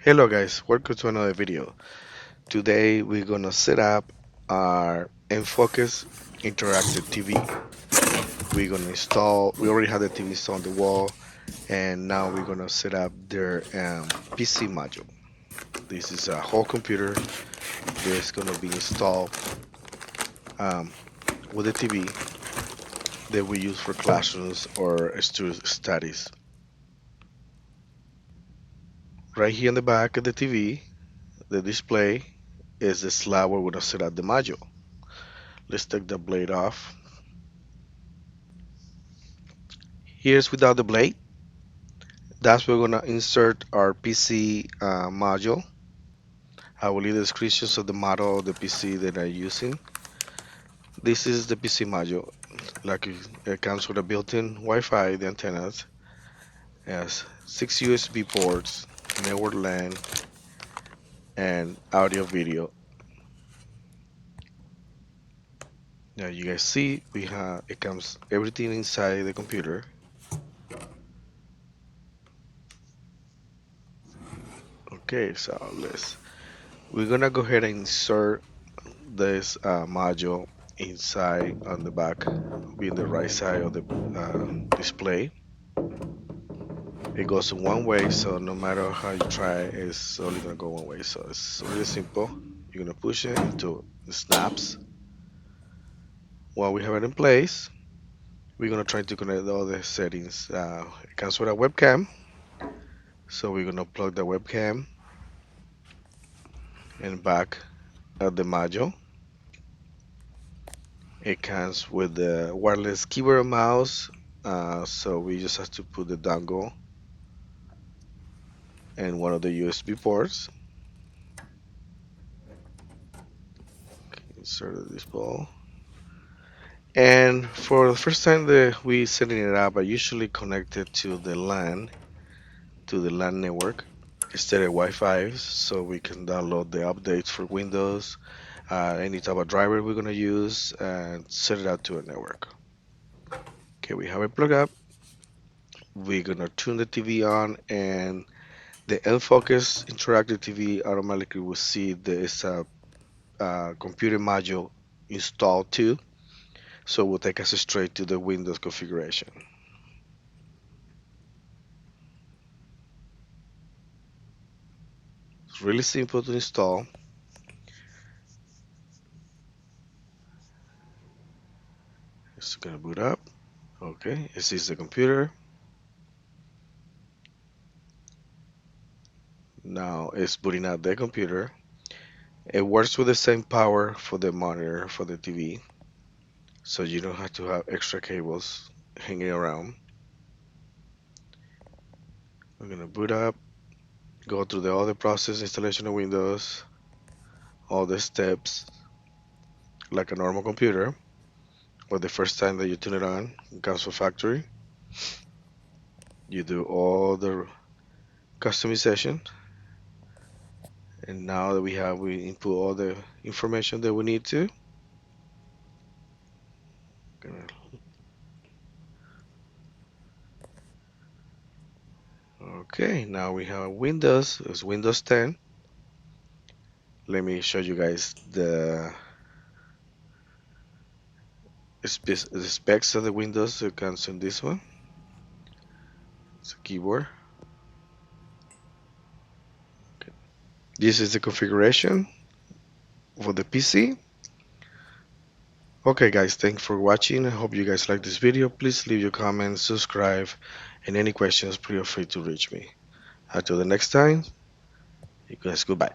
Hello guys, welcome to another video. Today we're gonna set up our InFocus interactive TV. We're gonna install, we already have the TV installed on the wall, and now we're gonna set up their PC module. This is a whole computer that's gonna be installed um, with the TV that we use for classrooms or student studies. Right here in the back of the TV, the display is the slab where we're gonna set up the module. Let's take the blade off. Here's without the blade. That's where we're gonna insert our PC module. I will leave the screenshots of the model of the PC that I'm using. This is the PC module. Like it comes with a built-in Wi-Fi, the antennas, has 6 USB ports, network LAN, and audio video. Now you guys see we have it comes everything inside the computer. Okay, so we're gonna go ahead and insert this module inside on the back, being the right side of the display. It goes one way, so no matter how you try, it's only gonna go one way. So it's really simple. You're gonna push it until it snaps. While we have it in place, we're gonna try to connect all the settings. It comes with a webcam, so we're gonna plug the webcam and back of the module. It comes with the wireless keyboard and mouse, so we just have to put the dongle and one of the USB ports. Insert this ball. And for the first time that we setting it up, I usually connect it to the LAN network instead of Wi-Fi, so we can download the updates for Windows, any type of driver we're gonna use, and set it out to a network. Okay, we have it plugged up. We're gonna turn the TV on, and the InFocus interactive TV automatically will see there's a computer module installed too, so it will take us straight to the Windows configuration. It's really simple to install. It's gonna boot up. Okay, this is the computer. Now it's booting out the computer. It works with the same power for the monitor for the TV, so you don't have to have extra cables hanging around. We're gonna boot up, go through the other process, installation of Windows, all the steps, like a normal computer. But the first time that you turn it on, it comes from factory. You do all the customization, and now that we input all the information that we need to. Okay, now we have Windows. It's Windows 10. Let me show you guys the specs of the Windows. It comes in this one. It's a keyboard. Okay. This is the configuration for the PC. Okay guys, thanks for watching. I hope you guys like this video. Please leave your comments, subscribe, and any questions, feel free to reach me. Until the next time, you guys goodbye.